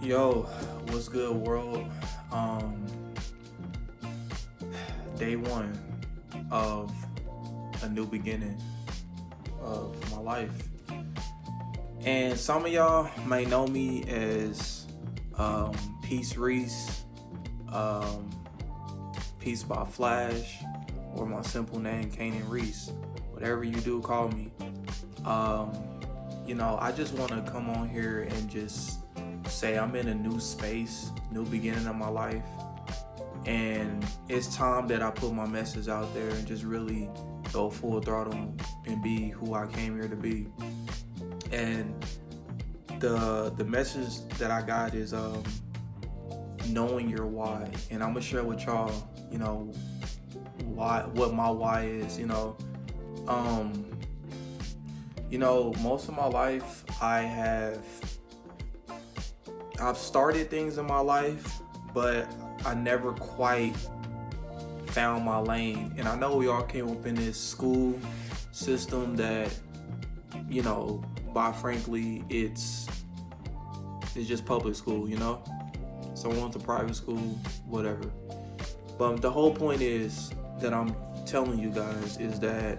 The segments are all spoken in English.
Yo, what's good, world? Um, Day one of a new beginning of my life. And some of y'all may know me as Reese, um, PeacebyFlash, or my simple name, Reese. Whatever you do, call me. Um, I just want to come on here and just say I'm in a new space, new beginning of my life, and it's time that I put my message out there and just really go full throttle and be who I came here to be. And the message that I got is knowing your why, and I'm gonna share with y'all, what my why is. Most of my life I've started things in my life, but I never quite found my lane. And I know we all came up in this school system that, by frankly, it's just public school, Someone went to private school, whatever. But the whole point is that I'm telling you guys is that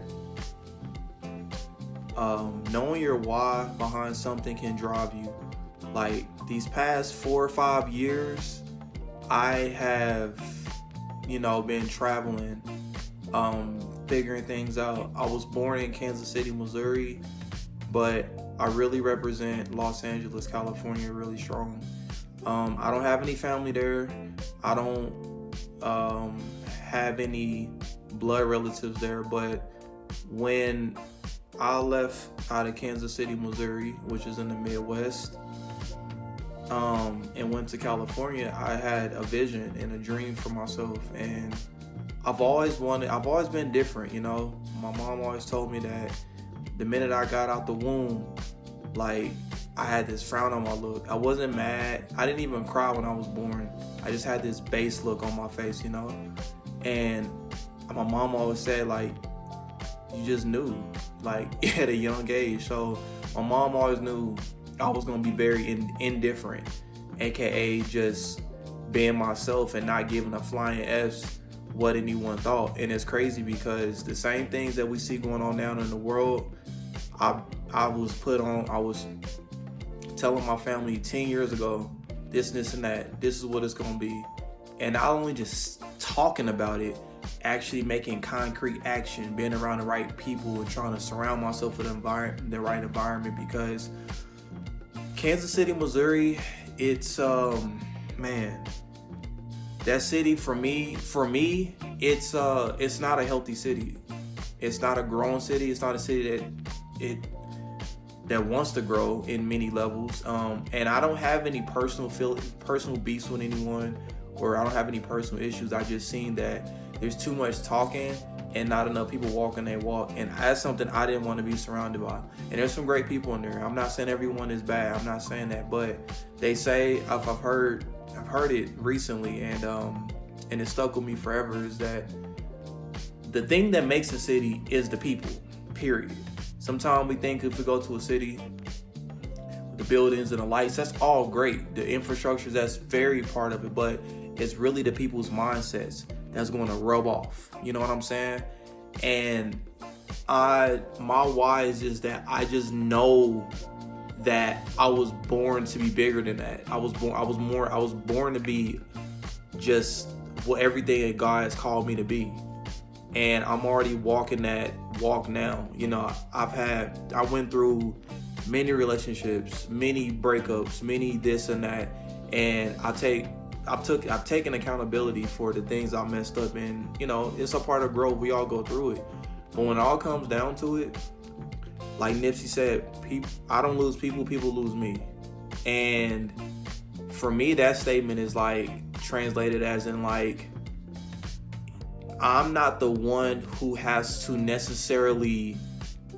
knowing your why behind something can drive you. Like these past 4 or 5 years, I have, been traveling, figuring things out. I was born in Kansas City, Missouri, but I really represent Los Angeles, California really strong. I don't have any family there. I don't have any blood relatives there, but when I left out of Kansas City, Missouri, which is in the Midwest, and went to California, I had a vision and a dream for myself, and I've always been different, My mom always told me that the minute I got out the womb, like, I had this frown on my look. I wasn't mad. I didn't even cry when I was born. I just had this base look on my face, And my mom always said, like, you just knew, like, at a young age. So my mom always knew I was gonna be very indifferent, aka just being myself and not giving a flying F's what anyone thought. And it's crazy because the same things that we see going on now in the world, I was telling my family 10 years ago, this and that, this is what it's gonna be. And not only just talking about it, actually making concrete action, being around the right people and trying to surround myself with the right environment. Because Kansas City, Missouri, it's that city for me, it's not a healthy city. It's not a growing city. It's not a city that wants to grow in many levels. And I don't have any personal beefs with anyone, or I don't have any personal issues. I just seen that there's too much talking and not enough people walking their walk. And that's something I didn't want to be surrounded by. And there's some great people in there. I'm not saying everyone is bad. I'm not saying that. But they say, I've heard it recently, and it stuck with me forever, is that the thing that makes a city is the people, period. Sometimes we think if we go to a city, the buildings and the lights, that's all great. The infrastructure, that's very part of it, but it's really the people's mindsets that's going to rub off. You know what I'm saying? And my why is just that I just know that I was born to be bigger than that. I was born to be just what everything that God has called me to be. And I'm already walking that walk now. I went through many relationships, many breakups, many this and that, and I've taken accountability for the things I messed up, and it's a part of growth. We all go through it, but when it all comes down to it, like Nipsey said, I don't lose people, people lose me. And for me, that statement is like translated as in, like, I'm not the one who has to necessarily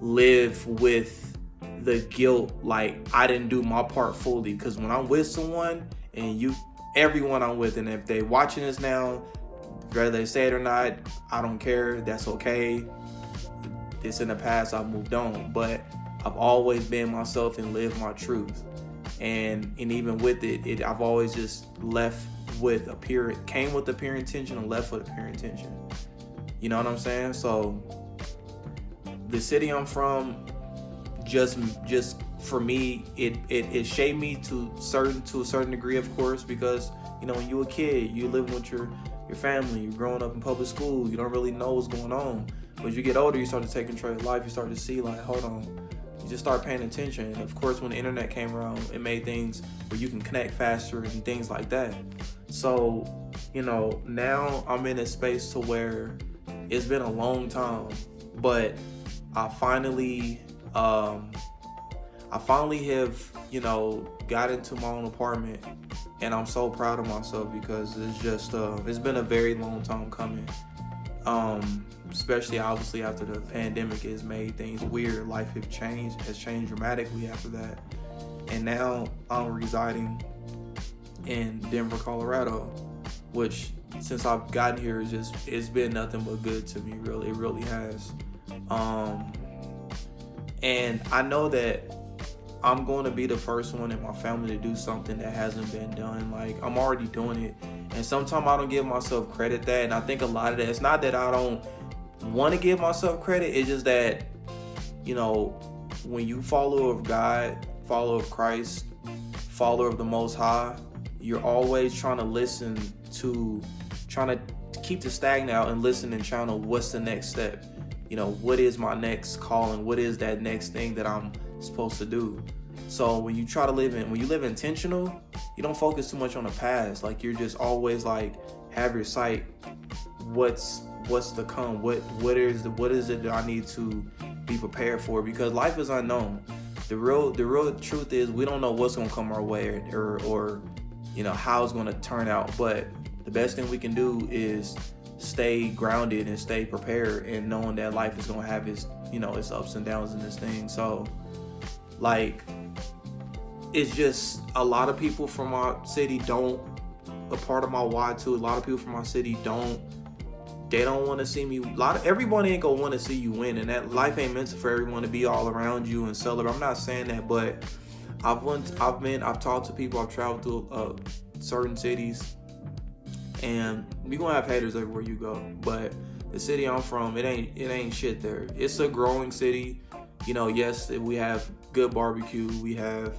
live with the guilt, like I didn't do my part fully. Because when I'm with someone, and everyone I'm with, and if they watching this now, whether they say it or not, I don't care. That's okay. It's in the past. I've moved on, but I've always been myself and lived my truth. and even with it, I've always just left with came with a pure intention and left with a pure intention. You know what I'm saying? So the city I'm from, just for me, it shaped me to a certain degree, of course, because when you're a kid, you live with your family, you're growing up in public school, you don't really know what's going on. But as you get older, you start to take control of life. You start to see, like, hold on, you just start paying attention. And of course, when the internet came around, it made things where you can connect faster and things like that. So now I'm in a space to where it's been a long time, but I finally have got into my own apartment, and I'm so proud of myself because it's just it's been a very long time coming. Especially obviously after the pandemic has made things weird. Life has changed dramatically after that, and now I'm residing in Denver, Colorado, which since I've gotten here it's been nothing but good to me. Really, it really has. And I know that I'm going to be the first one in my family to do something that hasn't been done. Like, I'm already doing it, and sometimes I don't give myself credit that. And I think a lot of that, it's not that I don't want to give myself credit, it's just that when you follower of God, follower of Christ, follower of the Most High, you're always trying to keep the stagnant out and listen and trying to what's the next step. What is my next calling? What is that next thing that I'm supposed to do? So when you live intentional, you don't focus too much on the past. Like, you're just always like have your sight what's to come, what is it that I need to be prepared for, because life is unknown. The real truth is we don't know what's gonna come our way or how it's gonna turn out. But the best thing we can do is stay grounded and stay prepared, and knowing that life is gonna have its its ups and downs in this thing. So like, it's just a lot of people from my city don't, a part of my why too, a lot of people from my city don't want to see me. Everybody ain't gonna want to see you win, and that life ain't meant for everyone to be all around you and celebrate. I'm not saying that, but I've talked to people, I've traveled to certain cities, and we gonna have haters everywhere you go. But the city I'm from, it ain't shit there. It's a growing city. Yes, we have good barbecue, we have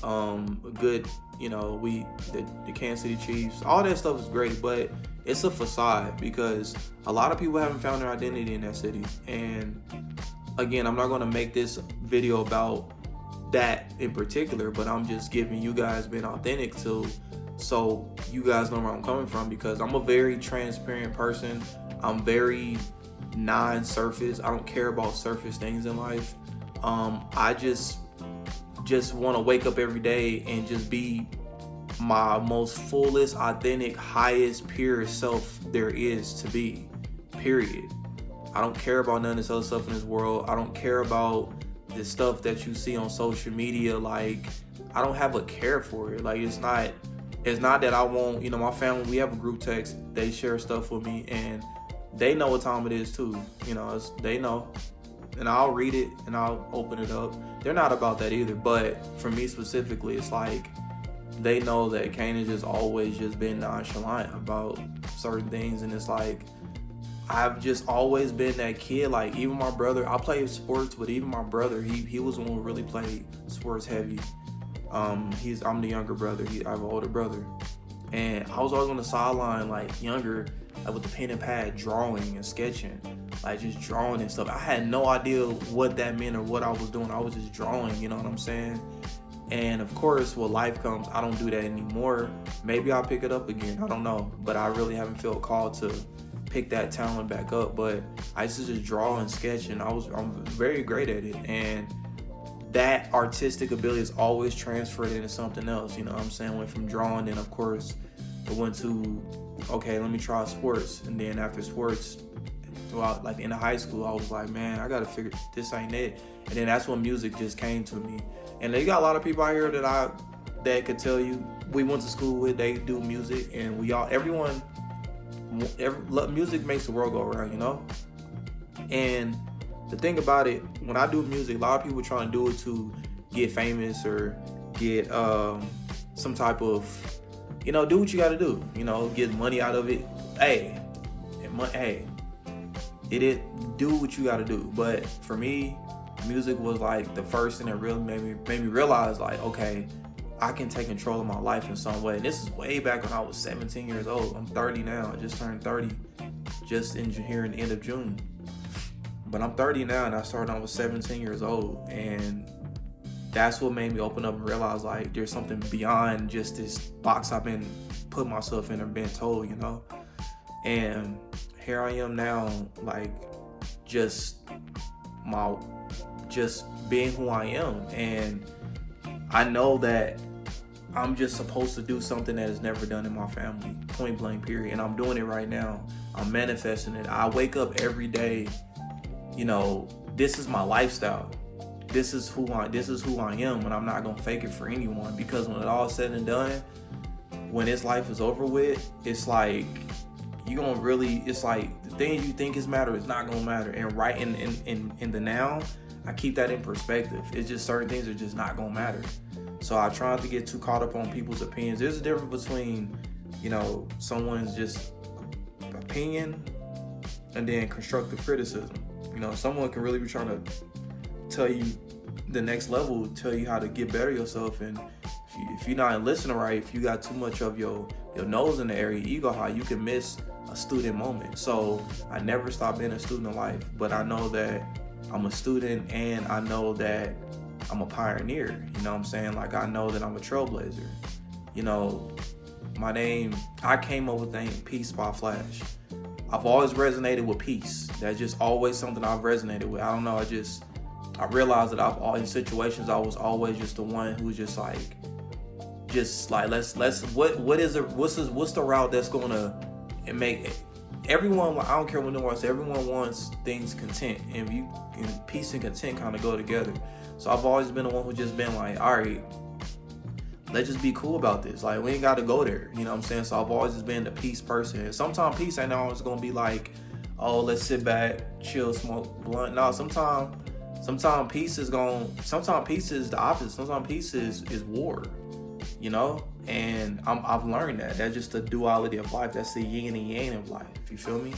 a good, the Kansas City Chiefs, all that stuff is great, but it's a facade because a lot of people haven't found their identity in that city. And again, I'm not going to make this video about that in particular, but I'm just giving you guys, being authentic so you guys know where I'm coming from, because I'm a very transparent person. I'm very non-surface. I don't care about surface things in life. I just want to wake up every day and just be my most fullest, authentic, highest, purest self there is to be, period. I don't care about none of this other stuff in this world. I don't care about the stuff that you see on social media. Like, I don't have a care for it. Like, it's not that I won't, my family, we have a group text, they share stuff with me, and they know what time it is too. They know, and I'll read it and I'll open it up. They're not about that either, but for me specifically, it's like, they know that Kane has just always just been nonchalant about certain things, and it's like, I've just always been that kid. Like, even my brother, I play sports, but even my brother, he was the one who really played sports heavy. I'm the younger brother. I have an older brother, and I was always on the sideline, like, younger, like, with the pen and pad, drawing and sketching, like, just drawing and stuff. I had no idea what that meant or what I was doing. I was just drawing, you know what I'm saying? And of course, when life comes, I don't do that anymore. Maybe I'll pick it up again. I don't know, but I really haven't felt called to pick that talent back up. But I used to just draw and sketch, and I'm very great at it. And that artistic ability is always transferred into something else. You know what I'm saying? Went from drawing, then of course it went to, okay, let me try sports. And then after sports, throughout, like, in high school, I was like, man, I gotta figure this ain't it. And then that's when music just came to me. And they got a lot of people out here that could tell you, we went to school with, they do music, and music makes the world go around, And the thing about it, when I do music, a lot of people trying to do it to get famous or get some type of, you know, do what you got to do, you know, get money out of it. Hey, do what you got to do. But for me, music was like the first thing that really made me realize, like, okay, I can take control of my life in some way. And this is way back when I was 17 years old. I'm 30 now. I just turned 30 just here in the end of June. But I'm 30 now, and I started when I was 17 years old. And that's what made me open up and realize, like, there's something beyond just this box I've been putting myself in or being told, you know? And here I am now, like, just being who I am. And I know that I'm just supposed to do something that is never done in my family, point blank, period. And I'm doing it right now. I'm manifesting it. I wake up every day, you know, this is my lifestyle. This is who I am, and I'm not gonna fake it for anyone, because when it all said and done, when this life is over with, it's like it's like the things you think is matter is not gonna matter. And right in the now, I keep that in perspective. It's just certain things are just not gonna matter. So I try not to get too caught up on people's opinions. There's a difference between, you know, someone's just opinion and then constructive criticism. You know, someone can really be trying to tell you the next level, tell you how to get better yourself, and if you're not listening right, if you got too much of your nose in the area, ego high, you can miss a student moment. So I never stop being a student of life, but I know that I'm a student, and I know that I'm a pioneer. You know what I'm saying? Like, I know that I'm a trailblazer. You know, my name, I came up with the name PeacebyFlash. I've always resonated with peace. That's just always something I've resonated with. I don't know, I realized that in situations I was always just the one who's just like what's the route that's gonna make everyone, I don't care what no one says, everyone wants things content, and peace and content kind of go together. So I've always been the one who just been like, all right, let's just be cool about this. Like, we ain't got to go there. You know what I'm saying? So I've always just been the peace person. And sometimes peace ain't always going to be like, oh, let's sit back, chill, smoke blunt. No, sometimes peace is the opposite. Sometimes peace is war, you know? And I've learned that. That's just the duality of life. That's the yin and yang of life. You feel me?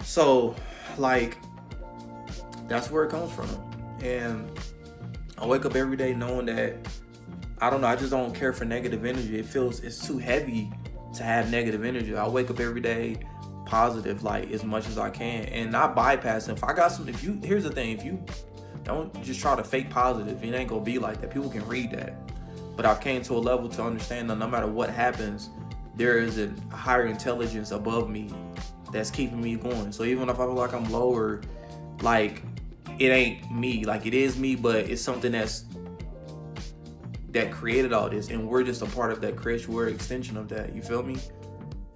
So, like, that's where it comes from. And I wake up every day knowing that, I don't know, I just don't care for negative energy. It's too heavy to have negative energy. I wake up every day positive, like, as much as I can, and not bypassing. Here's the thing, if you don't just try to fake positive, it ain't gonna be like that. People can read that. But I've came to a level to understand that no matter what happens, there is a higher intelligence above me that's keeping me going. So even if I feel like I'm lower, like, it ain't me, like, it is me, but it's something that created all this, and we're just a part of that creation. We're an extension of that, you feel me?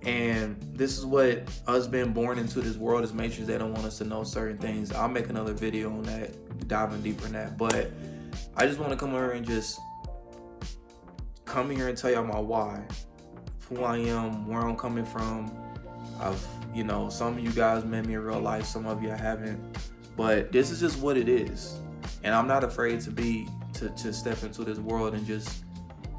And this is what us being born into this world is, make sure they don't want us to know certain things. I'll make another video on that, diving deeper in that, but I just want to come here and just come here and tell y'all my why, who I am, where I'm coming from. You know, some of you guys met me in real life, some of you I haven't, but this is just what it is. And I'm not afraid to step into this world and just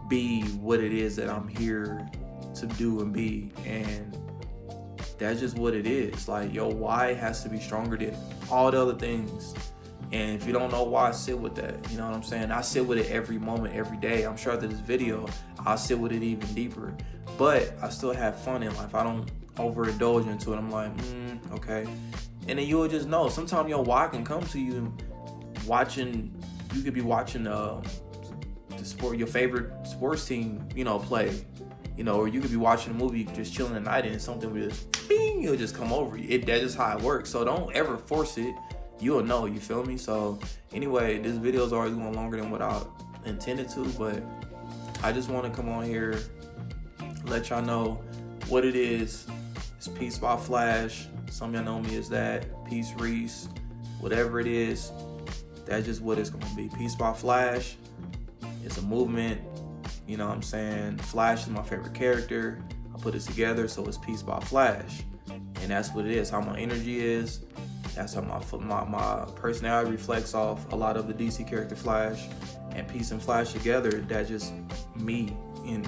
be what it is that I'm here to do and be. And that's just what it is. Like, your why has to be stronger than all the other things. And if you don't know why, sit with that. You know what I'm saying? I sit with it every moment, every day. I'm sure after this video, I'll sit with it even deeper. But I still have fun in life. I don't overindulge into it. I'm like, okay. And then you'll just know. Sometimes your why can come to you you could be watching the sport, your favorite sports team, you know, play. You know, or you could be watching a movie, just chilling at night, and something will just, bing, it'll just come over you. That's just how it works. So don't ever force it. You'll know, you feel me? So anyway, this video is always going longer than what I intended to, but I just want to come on here, let y'all know what it is. It's PeacebyFlash. Some of y'all know me as that. Peace Reese. Whatever it is, that's just what it's going to be. PeacebyFlash. It's a movement. You know what I'm saying? Flash is my favorite character. I put it together, so it's PeacebyFlash. And that's what it is. How my energy is. That's how my personality reflects off a lot of the DC character Flash. and Peace and Flash together, that's just me and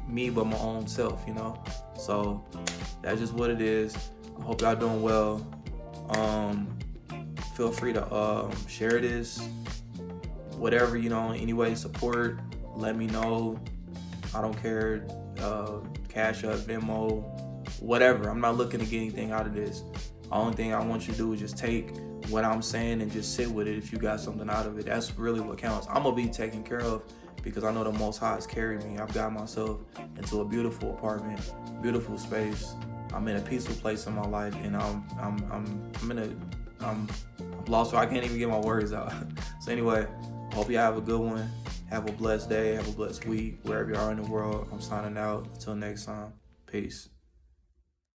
me but my own self, you know. So that's just what it is. I hope y'all doing well. Feel free to share this, whatever, you know, anyway, support, let me know. I don't care, Cash App, Venmo, whatever. I'm not looking to get anything out of this. The only thing I want you to do is just take what I'm saying and just sit with it. If you got something out of it, that's really what counts. I'm gonna be taken care of because I know the Most High has carried me. I've got myself into a beautiful apartment, beautiful space. I'm in a peaceful place in my life, and I'm lost, so I can't even get my words out. So anyway, I hope you have a good one. Have a blessed day. Have a blessed week. Wherever you are in the world, I'm signing out. Until next time, peace.